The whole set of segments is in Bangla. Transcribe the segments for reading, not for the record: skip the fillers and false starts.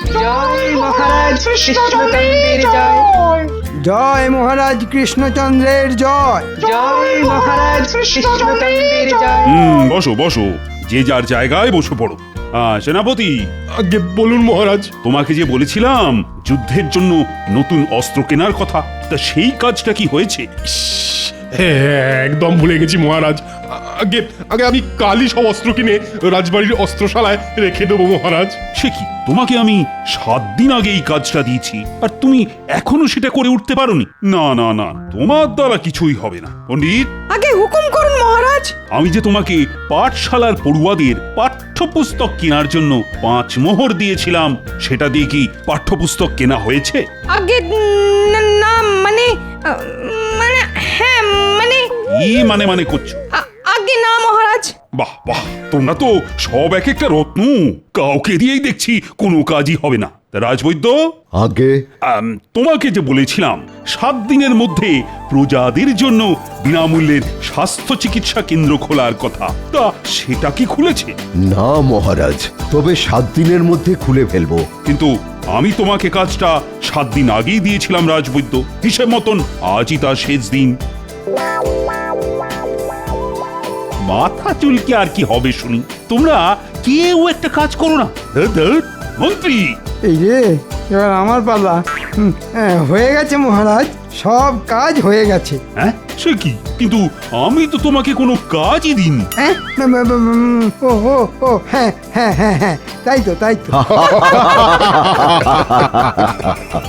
জয় মহারাজ কৃষ্ণচন্দ্রের জয়। জয় মহারাজ কৃষ্ণচন্দ্রের জয়। জয় মহারাজ কৃষ্ণচন্দ্রের জয়। বসো বসো, যে যার জায়গায় বসে পড়ো। সেনাপতি, আগে বলুন মহারাজ। তোমাকে যে বলেছিলাম যুদ্ধের জন্য নতুন অস্ত্র কেনার কথা, তা সেই কাজটা কি হয়েছে? হ্যাঁ, একদম ভুলে গেছি মহারাজ। আগে আগে আমি কালই সব অস্ত্র কিনে রাজবাড়ির অস্ত্রশালায় রেখে দেবো মহারাজ। সে কি, তোমাকে আমি 7 দিন আগে এই কাজটা দিয়েছি আর তুমি এখনো সেটা করে উঠতে পারোনি? না না না, তোমার দ্বারা কিছুই হবে না। পণ্ডিত, আগে হুকুম করুন মহারাজ। আমি যে তোমাকে পাঠশালার পড়ুয়াদের পাঠ্যপুস্তক কেনার জন্য 5 মোহর দিয়েছিলাম, সেটা দিয়ে কি পাঠ্যপুস্তক কেনা হয়েছে? আগে না মানে মানে হ্যাঁ মানে কি মানে করছো? আগে না মহারাজ। বাহ বাহ, তোমরা তো সব এক একটা রত্ন, কাউকে দিয়েই দেখছি কোনো কাজই হবে না। তা রাজবৈদ্য, আগে তোমাকে যে বলেছিলাম 7 দিনের মধ্যে প্রজাদের জন্য বিনামূল্যের স্বাস্থ্য চিকিৎসা কেন্দ্র খোলার কথা, তা সেটা কি খুলেছে? না মহারাজ, তবে 7 দিনের মধ্যে খুলে ফেলবো। কিন্তু আমি তোমাকে কাজটা 7 দিন আগেই দিয়েছিলাম রাজবৈদ্য, হিসেব মতন আজই তার শেষ দিন। মাথা চুলকে আর কি হবে শুনি, তোমরা কেউ একটা কাজ করো না। মন্ত্রী, এই রে, এবার আমার পালা। হয়ে গেছে মহারাজ, সব কাজ হয়ে গেছে। হ্যাঁ সে কি, কিন্তু আমি তো তোমাকে কোনো কাজই দিইনি। হ্যাঁ, ও ও ও হ্যাঁ হ্যাঁ হ্যাঁ হ্যাঁ, তাই তো তাই তো।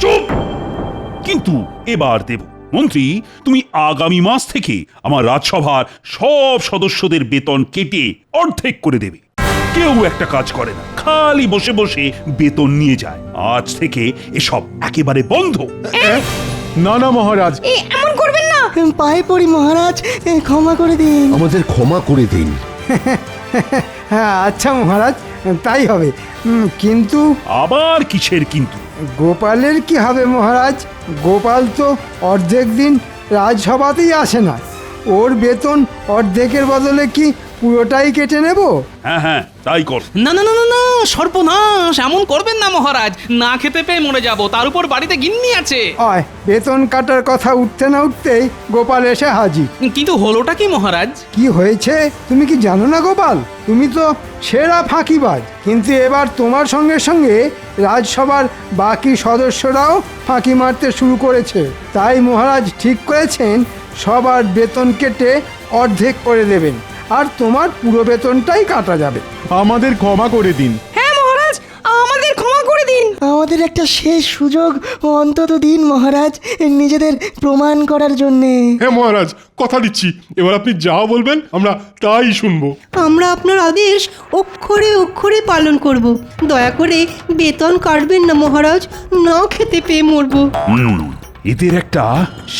চুপ! কিন্তু এবার দেব। মন্ত্রী, তুমি আগামী মাস থেকে আমার রাজসভার সব সদস্যদের বেতন কেটে অর্ধেক করে দেবে। কেউ একটা কাজ করে না, খালি বসে বসে বেতন নিয়ে যায়। আজ থেকে এসব একেবারে বন্ধ। না না মহারাজ, এমন করবেন না। পায়ে পড়ি মহারাজ, ক্ষমা করে দিন। আমাদের ক্ষমা করে দিন। হ্যাঁ আচ্ছা মহারাজ, তাই হবে। কিন্তু আবার কিসের কিন্তু? গোপালের কি হবে মহারাজ? গোপাল তো অর্ধেক দিন রাজসভাতেই আসে না। ওর বেতন অর্ধেকের বদলে কি পুরোটাই কেটে নেব? হ্যাঁ হ্যাঁ, তাই কর। না না না না না, সর্বনাশ, এমন করবেন না মহারাজ। না খেতে পেয়ে মরে যাব, তার উপর বাড়িতে গিন্নি আছে। অয়, বেতন কাটার কথা উঠতে না উঠতেই গোপাল এসে হাজির। কিন্তু হলোটা কি মহারাজ? কি হয়েছে তুমি কি জানো না গোপাল? তুমি তো সেরা ফাঁকিবাজ। কিন্তু এবার তোমার সঙ্গে সঙ্গে রাজসভার বাকি সদস্যরাও ফাঁকি মারতে শুরু করেছে। তাই মহারাজ ঠিক করেছেন সবার বেতন কেটে অর্ধেক করে দেবেন, আর তোমার পুরো বেতনটাই কাটা যাবে। আমাদের ক্ষমা করে দিন। হ্যাঁ মহারাজ, আমাদের ক্ষমা করে দিন। আমাদের একটা শেষ সুযোগ অন্তত দিন মহারাজ, নিজেদের প্রমাণ করার জন্যে। হ্যাঁ মহারাজ, কথা দিচ্ছি, এবার আপনি যা বলবেন আমরা তাই শুনবো। আমরা আপনার আদেশ অক্ষরে অক্ষরে পালন করব। দয়া করে বেতন কাটবেন না মহারাজ, না খেতে পেয়ে মরবো। এদের একটা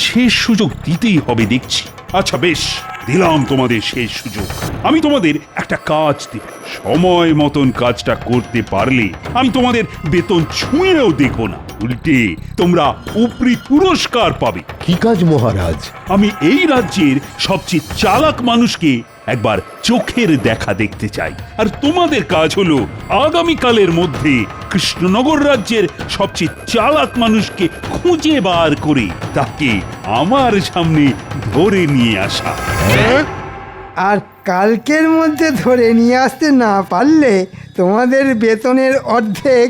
শেষ সুযোগ দিতেই হবে দেখছি। আচ্ছা বেশ, দিলাম তোমাদের শেষ সুযোগ। আমি তোমাদের একটা কাজ দেব, সময় মতন কাজটা করতে পারলে আমি তোমাদের বেতন ছুঁয়েও দেখবো না, উল্টে তোমরা উপরি পুরস্কার পাবে। কি কাজ মহারাজ? আমি এই রাজ্যের সবচেয়ে চালাক মানুষকে একবার চোখের দেখা দেখতে চাই, আর তোমাদের কাজ হলো আগামীকালের মধ্যে কৃষ্ণনগর রাজ্যের সবচেয়ে চালাক মানুষকে খুঁজে বার করে তাকে আমার সামনে ধরে নিয়ে আসা। আর কালকের মধ্যে ধরে নিয়ে আসতে না পারলে তোমাদের বেতনের অর্ধেক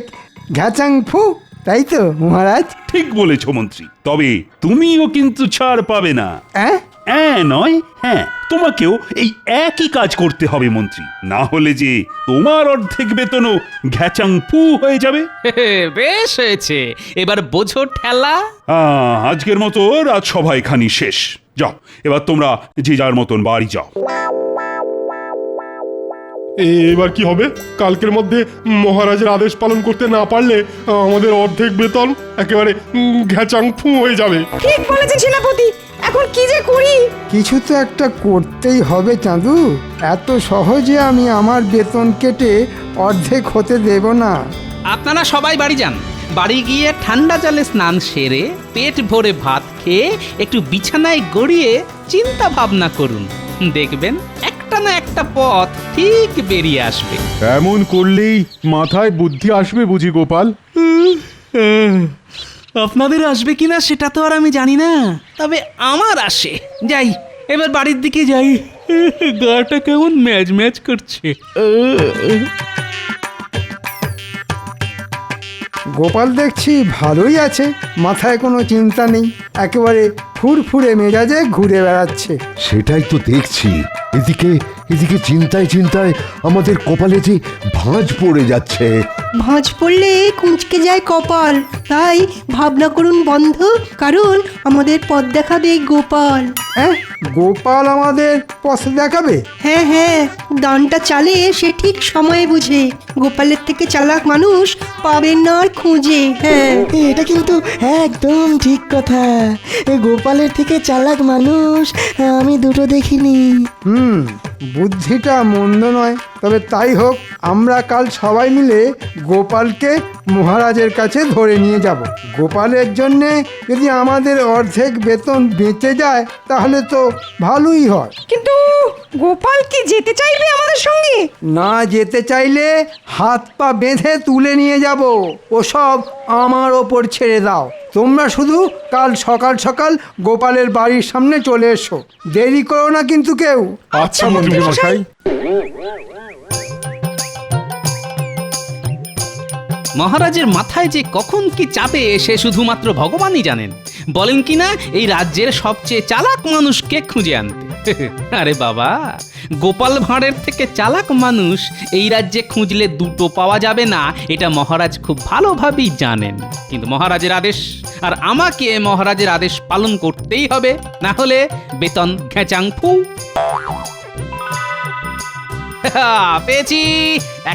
ঘ্যাচাং ফু, তাই তো মহারাজ? ঠিক বলেছ মন্ত্রী, তবে তুমিও কিন্তু ছাড় পাবে না। নয়, হ্যাঁ, তোমাকেও এই একই কাজ করতে হবে মন্ত্রী, না হলে যে তোমার অর্ধেক বেতনও ঘ্যাচাং ফু হয়ে যাবে। বেশ হয়েছে, এবার বোঝো ঠেলা। আজকের মতো রাজসভা এখানেই শেষ। যাও, এবার তোমরা যে যার মতন বাড়ি যাও। এবার কি হবে? কালকের মধ্যে মহারাজের আদেশ পালন করতে না পারলে আমাদের অর্ধেক বেতন একেবারে ঘ্যাচাং ফু হয়ে যাবে। ঠিক বলেছেন সেনাপতি, এখন কি যে করি? কিছু তো একটা করতেই হবে চাঁদু। এত সহজে আমি আমার বেতন কেটে অর্ধেক হতে দেব না। আপনারা সবাই বাড়ি যান। বাড়ি গিয়ে ঠান্ডা জলে স্নান সেরে পেট ভরে ভাত খেয়ে একটু বিছানায় গড়িয়ে চিন্তা ভাবনা করুন। দেখবেন একটা না একটা পথ ঠিক বেরিয়ে আসবে। এমন করলেই মাথায় বুদ্ধি আসবে বুঝি গোপাল? আপনাদের আসবে কিনা সেটা তো আর আমি জানি না, তবে আমার আসে। যাই, এবার বাড়ির দিকে যাই। গাটা কেমন ম্যাজ ম্যাজ করছে। গোপাল দেখছি ভালোই আছে, মাথায় কোনো চিন্তা নেই, একেবারে ফুরফুরে মেজাজে ঘুরে বেড়াচ্ছে। সেটাই তো দেখছি। এদিকে এদিকে চিন্তায় চিন্তায় আমাদের কপালে যে ভাঁজ পড়ে যাচ্ছে। ভাঁজ পড়লে কুঁচকে যায় কপাল, তাই ভাবনা করুন বন্ধ, কারণ আমাদের পথ দেখাবে গোপাল। হ্যাঁ, গোপাল আমাদের পথ দেখাবে? হ্যাঁ হ্যাঁ, দানটা চালে সে ঠিক সময়ে বুঝে। গোপালের থেকে চালাক মানুষ পাবেন না আর খুঁজে। হ্যাঁ, এটা কিন্তু একদম ঠিক কথা। গোপালের থেকে চালাক মানুষ আমি দুটো দেখিনি। বুদ্ধিটা মন্দ নয়, তবে তাই হোক, আমরা কাল সবাই মিলে গোপালকে মহারাজের কাছে ধরে নিয়ে যাব। গোপালের জন্যে যদি আমাদের অর্ধেক বেতন বেঁচে যায় তাহলে তো ভালোই হয়। কিন্তু গোপাল কি যেতে চাইবে আমাদের সঙ্গে? না যেতে চাইলে হাত পা বেঁধে তুলে নিয়ে যাব, ওসব আমার ওপর ছেড়ে দাও। তোমরা শুধু কাল সকাল সকাল গোপালের বাড়ির সামনে চলে এসো, দেরি করো না কিন্তু কেউ। আচ্ছা মন্ত্রী মশাই। মহারাজের মাথায় যে কখন কি চাপে সে শুধুমাত্র ভগবানই জানেন। বলেন কিনা এই রাজ্যের সবচেয়ে চালাক মানুষকে খুঁজে আনতে। আরে বাবা, গোপাল ভাঁড়ের থেকে চালাক মানুষ এই রাজ্যে খুঁজলে দুটো পাওয়া যাবে না, এটা মহারাজ খুব ভালোভাবেই জানেন। কিন্তু মহারাজের আদেশ, আর আমাকে মহারাজের আদেশ পালন করতেই হবে, না হলে বেতন ঘেঁচাং ফু। পেয়েছি,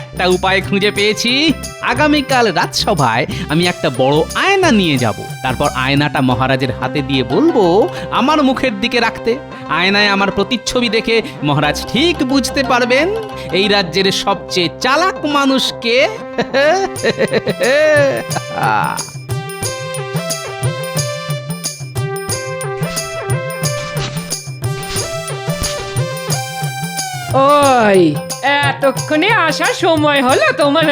একটা উপায় খুঁজে পেয়েছি। আগামীকাল রাজসভায় আমি একটা বড় আয়না নিয়ে যাব, তারপর আয়নাটা মহারাজের হাতে দিয়ে বলবো আমার মুখের দিকে রাখতে। আয়নায় আমার প্রতিচ্ছবি দেখে মহারাজ ঠিক বুঝতে পারবেন এই রাজ্যের সবচেয়ে চালাক মানুষকে। ওই এতক্ষণে আসার সময় হলো তোমার?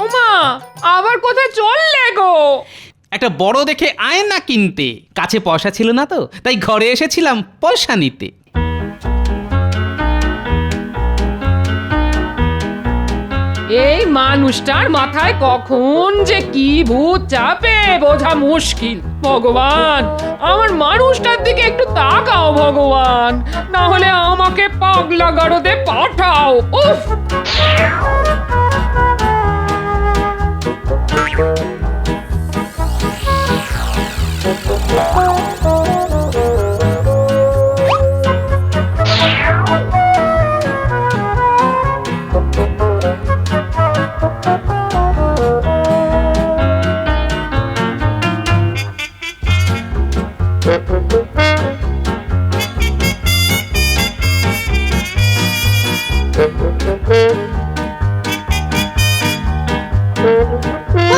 ওমা, আবার কোথায় চললে গো? একটা বড় দেখে আয়না কিনতে। কাছে পয়সা ছিল না তো, তাই ঘরে এসেছিলাম পয়সা নিতে। এই মানুষটার মাথায় কখন যে কি ভূত চাপে বোঝা মুশকিল। ভগবান, আমার মানুষটার দিকে একটু তাকাও ভগবান, না হলে আমাকে পাগলা গারদে পাঠাও। উফ!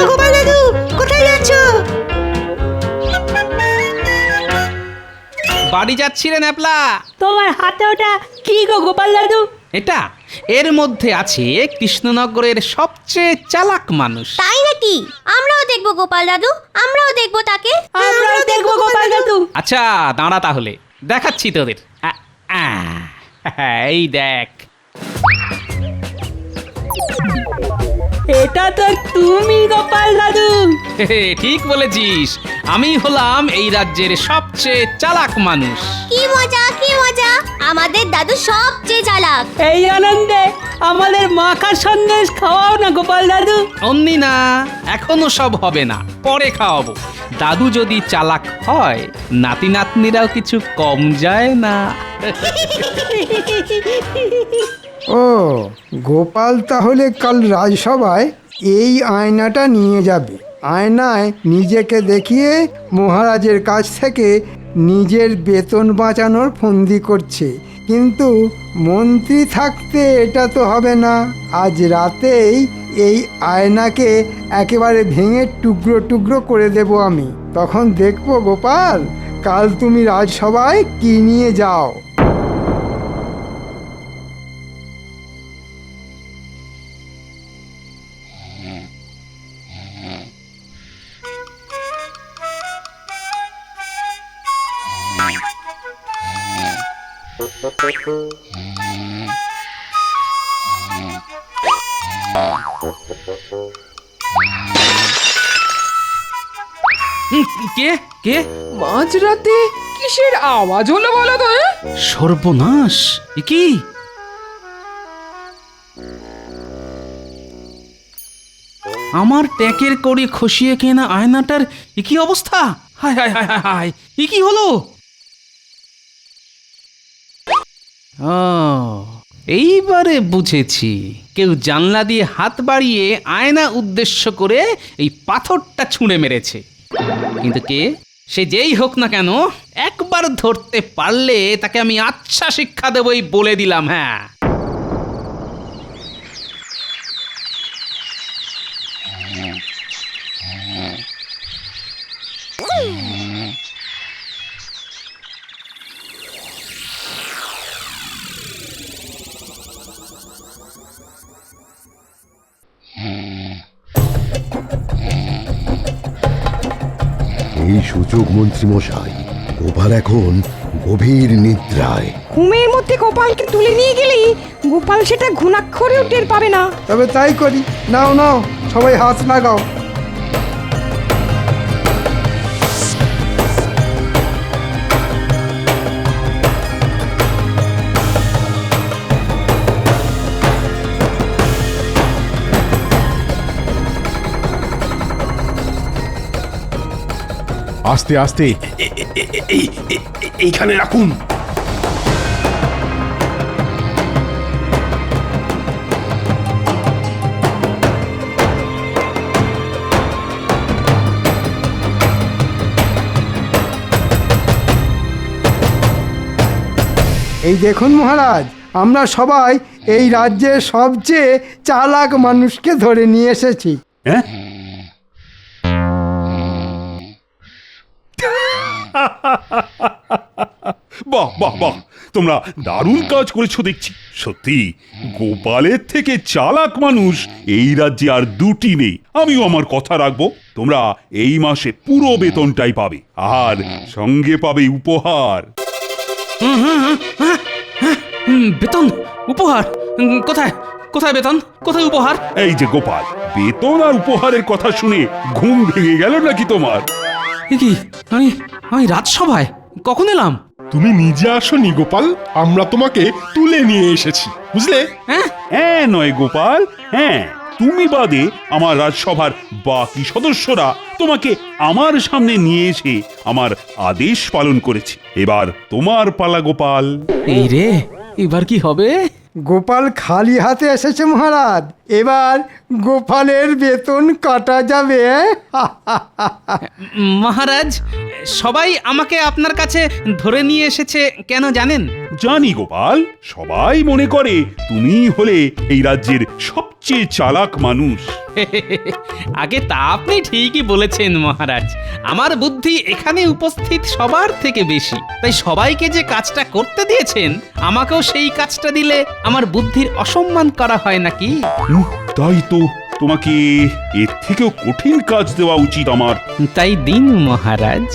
গোপাল দাদু, কোথায় যাচ্ছ? বাড়ি যাচ্ছিলেন ন্যাপলা? তোমার হাতে ওটা কি গো গোপাল দাদু? এটা এর মধ্যে আছে কৃষ্ণনগরের সবচেয়ে চালাক মানুষ। তাই নাকি? আমরাও দেখবো গোপাল দাদু, আমরাও দেখবো তাকে। আমরাও দেখবো গোপাল দাদু। আচ্ছা দাঁড়া, তাহলে দেখাচ্ছি তোদের। এই দেখ, এটা তো তুমি গোপাল দাদু। ঠিক বলেছিস, আমি হলাম এই রাজ্যের সবচেয়ে চালাক মানুষ। কি মজা, কি মজা! আমাদের দাদু সবচেয়ে চালাক। এই আনন্দে আমাদের মাখা সন্দেশ খাওয়াও না গোপাল দাদু। অমনি না, এখনো সব হবে না, পরে খাওয়াবো। দাদু যদি চালাক হয়, নাতি নাতনিরাও কিছু কম যায় না। ও, গোপাল তাহলে কাল রাজসভায় এই আয়নাটা নিয়ে যাবে। আয়নায় নিজেকে দেখিয়ে মহারাজের কাছ থেকে নিজের বেতন বাঁচানোর ফন্দি করছে। কিন্তু মন্ত্রী থাকতে এটা তো হবে না। আজ রাতেই এই আয়নাকে একেবারে ভেঙে টুকরো টুকরো করে দেব আমি। তখন দেখবো গোপাল, কাল তুমি রাজসভায় কি নিয়ে যাও। কে কে মাঝরাতে কিসের আওয়াজ হলো বলো তো? সর্বনাশ! এ কি? আমার ট্যাকের কড়ি খসিয়ে কেনা আয়নাটার এ কি অবস্থা? হায় হায় হায় হায় হায়! এ কি হলো? ও, এইবারে বুঝেছি। কেউ জানলা দিয়ে হাত বাড়িয়ে আয়না উদ্দেশ্য করে এই পাথরটা ছুঁড়ে মেরেছে। কিন্তু কে? সে যেই হোক না কেন, একবার ধরতে পারলে তাকে আমি আচ্ছা শিক্ষা দেবই বলে দিলাম। হ্যাঁ, এই সুযোগ মন্ত্রী মশাই, গোপাল এখন গভীর নিদ্রায়। ঘুমের মধ্যে গোপালকে তুলে নিয়ে গেলেই গোপাল সেটা ঘুণাক্ষরেও টের পাবে না। তবে তাই করি। নাও নাও, সবাই হাত লাগাও। আস্তে আস্তে এইখানে রাখুন। এই দেখুন মহারাজ, আমরা সবাই এই রাজ্যের সবচেয়ে চালাক মানুষকে ধরে নিয়ে এসেছি। হ্যাঁ? বাহ বাহ বাহ, তোমরা দারুণ কাজ করেছো দেখছি। সত্যি গোপালের থেকে চালাক মানুষ এই রাজ্যে আর দুটি নেই। আমিও আমার কথা রাখবো। তোমরা এই মাসে পুরো বেতনটাই পাবে, আর সঙ্গে পাবে উপহার। বেতন? উপহার? কোথায় কোথায় বেতন? কোথায় উপহার? এই যে গোপাল, বেতন আর উপহারের কথা শুনে ঘুম ভেঙে গেল নাকি তোমার? এ কি, আমি রাজসভায় কখন এলাম? তুমি নিজে আসনি গোপাল, আমরা তোমাকে তুলে নিয়ে এসেছি, বুঝলে? হ্যাঁ নয় গোপাল, হ্যাঁ, তুমি বাদে আমার রাজসভার বাকি সদস্যরা তোমাকে আমার সামনে নিয়ে এসে আমার আদেশ পালন করেছে। এবার তোমার পালা গোপাল। এই রে, এবার কি হবে? গোপাল খালি হাতে এসেছে মহারাজ, এবার গোপালের বেতন কাটা যাবে। মহারাজ, সবাই আমাকে আপনার কাছে ধরে নিয়ে এসেছে কেন জানেন? জানি গোপাল, সবাই মনে করে তুমি হলে এই রাজ্যের সবচেয়ে চালাক মানুষ। আগে তা আপনি ঠিকই বলেছেন মহারাজ। আমার বুদ্ধি এখানে উপস্থিত সবার থেকে বেশি, তাই সবাইকে যে কাজটা করতে দিয়েছেন, আমাকেও সেই কাজটা দিলে আমার বুদ্ধির অসম্মান করা হয় নাকি? তাই তো, তোমাকে এর থেকেও কঠিন কাজ দেওয়া উচিত আমার। তাই দিন মহারাজ,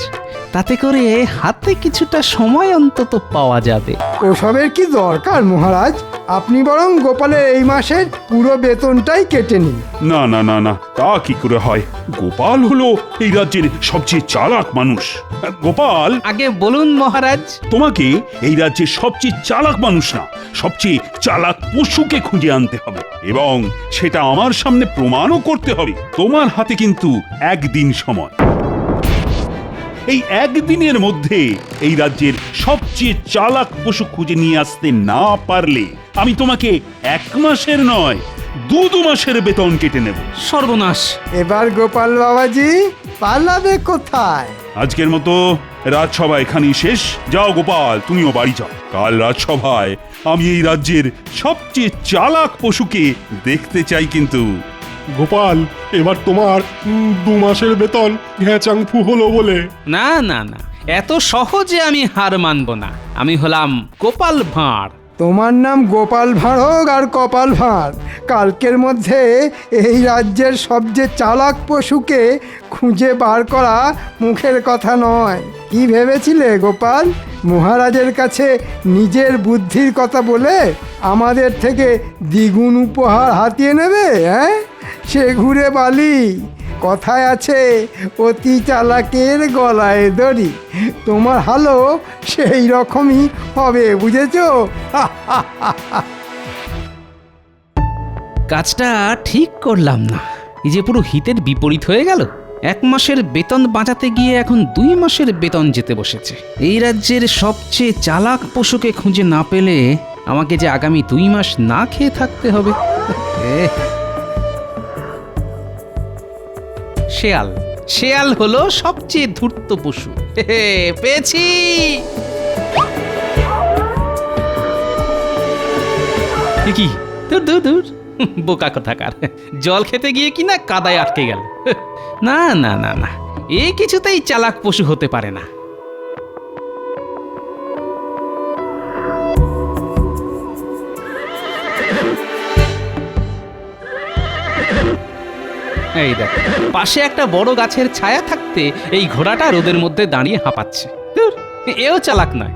তাতে করে হাতে কিছুটা সময় অন্তত পাওয়া যাবে। ওসবের কি দরকার মহারাজ? আপনি বরং গোপালের এই মাসের পুরো বেতনটাই কেটে নিন। না না না না, তা কি করে হয়? গোপাল হলো এই রাজ্যের সবচেয়ে চালাক মানুষ। গোপাল, আগে বলুন মহারাজ। তোমাকে এই রাজ্যের সবচেয়ে চালাক মানুষ না, সবচেয়ে চালাক পশুকে খুঁজে আনতে হবে, এবং সেটা আমার সামনে প্রমাণও করতে হবে। তোমার হাতে কিন্তু একদিন সময়। এই একদিনের মধ্যে এই রাজ্যের সবচেয়ে চালাক পশু খুঁজে নিয়ে আসতে না পারলে আমি তোমাকে 1 মাসের নয় 2 মাসের বেতন কেটে নেব। সর্বনাশ! এবার গোপাল বাবাজি পালাবে কোথায়? আজকের মতো রাজসভা এখানেই শেষ। যাও গোপাল, তুমিও বাড়ি যাও। কাল রাজসভায় আমি এই রাজ্যের সবচেয়ে চালাক পশুকে দেখতে চাই কিন্তু। গোপাল, এবার তোমার 2 মাসের বেতন ঘ্যাচাংফু হলো বলে। না না না, এত সহজে আমি হার মানব না। আমি হলাম গোপাল ভাঁড়, তোমার নাম গোপাল ভাঁড় আর কপাল ভাঁড়। কালকের মধ্যে এই রাজ্যের সবচেয়ে চালাক পশুকে খুঁজে বার করা মুখের কথা নয়। কি ভেবেছিলে গোপাল? মহারাজের কাছে নিজের বুদ্ধির কথা বলে আমাদের থেকে দ্বিগুণ উপহার হাতিয়ে নেবে? হ্যাঁ, সে ঘুরে বালি। কথায় আছে, অতি চালাকের গলায় দড়ি। তোমার হালও সেই রকমই হবে, বুঝেছো? কাজটা ঠিক করলাম না। এই যে পুরো হিতের বিপরীত হয়ে গেল। 1 মাসের বেতন বাঁচাতে গিয়ে এখন 2 মাসের বেতন যেতে বসেছে। এই রাজ্যের সবচেয়ে চালাক পশুকে খুঁজে না পেলে আমাকে যে আগামী 2 মাস না খেয়ে থাকতে হবে। শেয়াল। শেয়াল হলো সবচেয়ে ধূর্ত পশু। পেয়েছি। কি দূর দূর দূর, বোকা কোথাকার। জল খেতে গিয়ে কি না কাদায় আটকে গেল। না না না না, এ কিছুতেই চালাক পশু হতে পারে না। এই দেখ, পাশে একটা বড় গাছের ছায়া থাকতে এই ঘোড়াটা রোদের মধ্যে দাঁড়িয়ে হাঁপাচ্ছে। ধুর, এও চালাক নয়।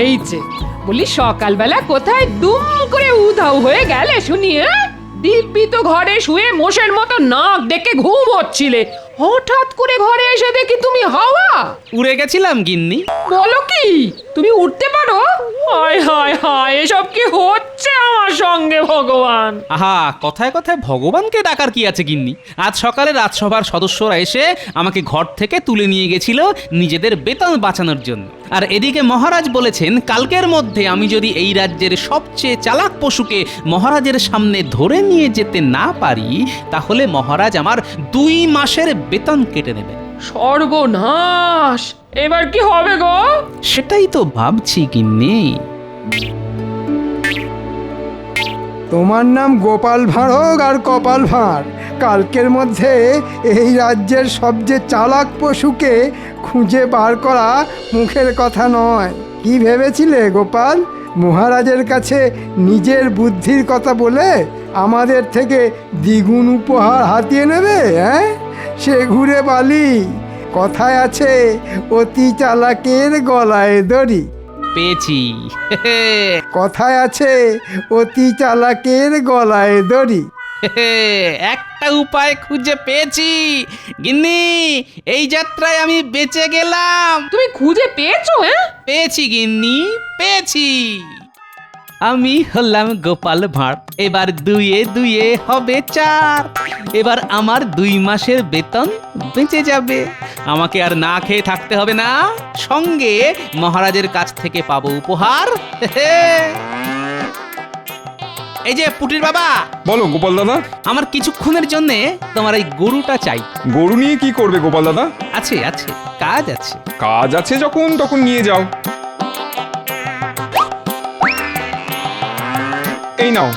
এই যে বলি, সকালবেলা কোথায় দুম করে উধাও হয়ে গেলে শুনি? দিব্যি তো ঘরে শুয়ে মোষের মতো নাক ডেকে ঘুম হচ্ছিলে, হঠাৎ করে ঘরে এসে দেখি তুমি হাওয়া। উড়ে গেছিলাম গিন্নি। বলো কি, তুমি উঠতে পারো? হায় হায় হায়, এসব কি হচ্ছে আমার সঙ্গে ভগবান? আহা, কথায় কথায় ভগবানকে ডাকার কি আছে গিন্নি? আজ সকালে রাজসভার সদস্যরা এসে আমাকে ঘর থেকে তুলে নিয়ে গেছিল নিজেদের বেতন বাঁচানোর জন্য। আর এদিকে মহারাজ বলেছেন, কালকের মধ্যে আমি যদি এই রাজ্যের সবচেয়ে চালাক পশুকে মহারাজের সামনে ধরে নিয়ে যেতে না পারি, তাহলে মহারাজ আমার 2 মাসের বেতন কেটে নেবে। সর্বনাশ! এবার কি হবে গো? সেটাই তো ভাবছি গিন্নি। তোমার নাম গোপাল ভাঁড় আর কপাল ভাঁড়। কালকের মধ্যে এই রাজ্যের সবচেয়ে চালাক পশুকে খুঁজে বার করা মুখের কথা নয়। কি ভেবেছিলে গোপাল? মহারাজের কাছে নিজের বুদ্ধির কথা বলে আমাদের থেকে দ্বিগুণ উপহার হাতিয়ে নেবে? হ্যাঁ, সে ঘুরে বালি। কথায় আছে, অতি চালাকের গলায় দড়ি। পেয়েছি। কথায় আছে, অতি চালাকের গলায় দড়ি। একটা উপায় খুঁজে পেয়েছি গিন্নি, এই যাত্রায় আমি বেঁচে গেলাম। তুমি খুঁজে পেয়েছো? পেয়েছি গিন্নি, পেয়েছি। আমি হলাম গোপাল ভাঁড়, এবার 2 2 হবে 4। এবার আমার 2 মাসের বেতন বেঁচে যাবে। আমাকে আর না খেয়ে থাকতে হবে না, সঙ্গে মহারাজের কাছ থেকে পাবো উপহার। এই যে পুটির বাবা। বলো গোপাল দাদা। আমার কিছুক্ষণের জন্য তোমার এই গরুটা চাই। গরু নিয়ে কি করবে গোপাল দাদা? আছে আছে, কাজ আছে। কাজ আছে যখন, তখন নিয়ে যাও। এই নাও।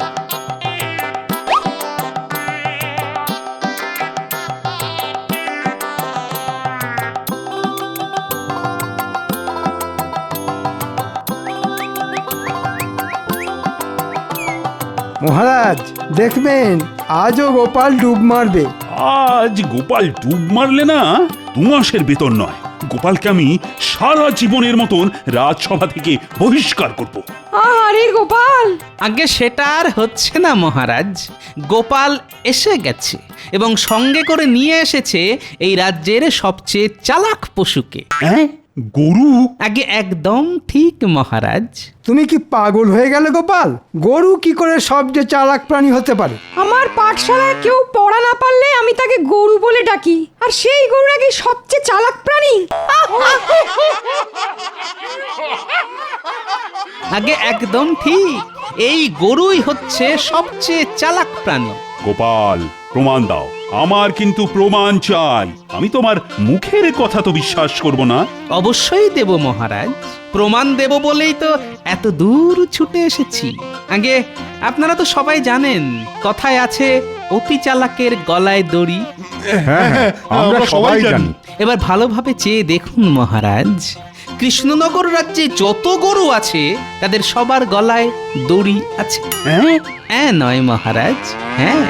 মহারাজ দেখবেন, আজও গোপাল ডুব মারবে। আজ গোপাল ডুব মারলে না 2 মাসের বেতন নয়, গোপালকে আমি সারা জীবনের মতন রাজসভা থেকে বহিষ্কার করব। আরে গোপাল! আগে সেটা আর হচ্ছে না মহারাজ। গোপাল এসে গেছে এবং সঙ্গে করে নিয়ে এসেছে এই রাজ্যের সবচেয়ে চালাক পশুকে। হ্যাঁ, গরু? আগে একদম ঠিক মহারাজ। তুমি কি পাগল হয়ে গেলে গোপাল? গরু কি করে সবচেয়ে চালাক প্রাণী হতে পারে? আমার পাঠশালায় কেউ পড়া না পারলে আমি তাকে গরু বলে ডাকি, আর সেই গরু নাকি সবচেয়ে চালাক প্রাণী। আগে একদম ঠিক, এই গরুই হচ্ছে সবচেয়ে চালাক প্রাণী। গোপাল, প্রমাণ দাও। আমার কিন্তু প্রমাণ চাই। আমি তোমার মুখের কথা তো বিশ্বাস করব না। অবশ্যই দেব মহারাজ, প্রমাণ দেব বলেই তো এত দূর ছুটে এসেছি। আগে আপনারা তো সবাই জানেন, কথায় আছে অতি চালাকের গলায় দড়ি। হ্যাঁ হ্যাঁ আমরা সবাই জানি। এবার ভালোভাবে চেয়ে দেখুন মহারাজ, কৃষ্ণনগর রাজ্যে যত গরু আছে তাদের সবার গলায় দড়ি আছে। হ্যাঁ নয় মহারাজ, হ্যাঁ।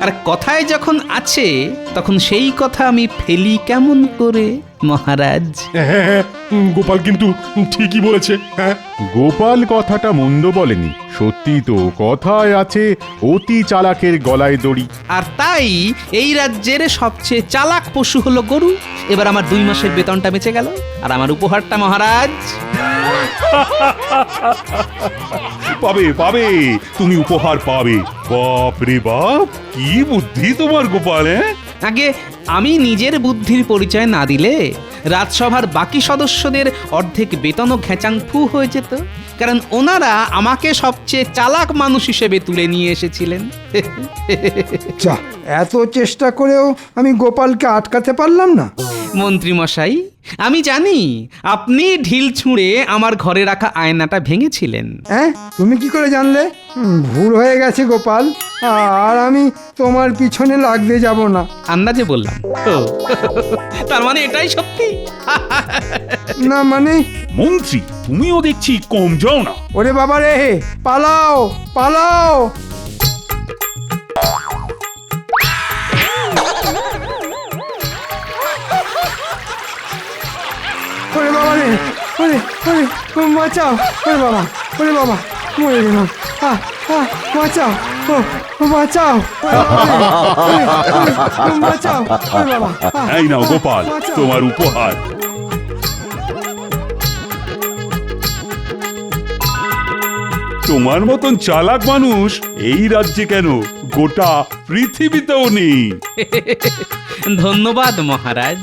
আর কথায় যখন আছে তখন সেই কথা আমি ফেলি কেমন করে মহারাজ? হ্যাঁ গোপাল কিন্তু ঠিকই বলেছে। হ্যাঁ গোপাল কথাটা মন্দ বলেনি, সত্যি তো কথায় আছে অতি চালাকের গলায় দড়ি। আর তাই এই রাজ্যের সবচেয়ে চালাক পশু হলো গরু। এবার আমার 2 মাসের বেতনটা বেঁচে গেল, আর আমার উপহারটা মহারাজ। পাবে পাবে, তুমি উপহার পাবে। বাপ রে বাপ, কি বুদ্ধি তোমার গোপাল! আগে আমি নিজের বুদ্ধির পরিচয় না দিলে রাজসভার বাকি সদস্যদের অর্ধেক বেতনও ঘেচাংফু হয়ে যেত, কারণ ওনারা আমাকে সবচেয়ে চালাক মানুষ হিসেবে তুলে নিয়ে এসেছিলেন। যা, এত চেষ্টা করেও আমি গোপালকে আটকাতে পারলাম না। মন্ত্রী মশাই, আমি জানি আপনি ঢিল ছুঁড়ে আমার ঘরে রাখা আয়নাটা ভেঙেছিলেন। হ্যাঁ, তুমি কি করে জানলে? ভুল হয়ে গেছে গোপাল, আর আমি তোমার পিছনে লাগতে যাব না। আন্দাজে বললাম। ও, তার মানে এটাই সত্যি? না মানে মন্ত্রী, তুমিও দেখছি কম যাও না। ওরে বাবা রে, পালাও পালাও! ওরে বাবা রে, ওরে ওরে, বাঁচাও! ওরে বাবা, ওরে বাবা, মরে গেলাম। বাঁচাও, ও বাঁচাও! বাঁচাও, ওরে বাবা! এই নাও গোপাল, তোমার উপহার। তোমার মতন চালাক মানুষ এই রাজ্যে কেন, গোটা পৃথিবীতেও নেই। ধন্যবাদ মহারাজ।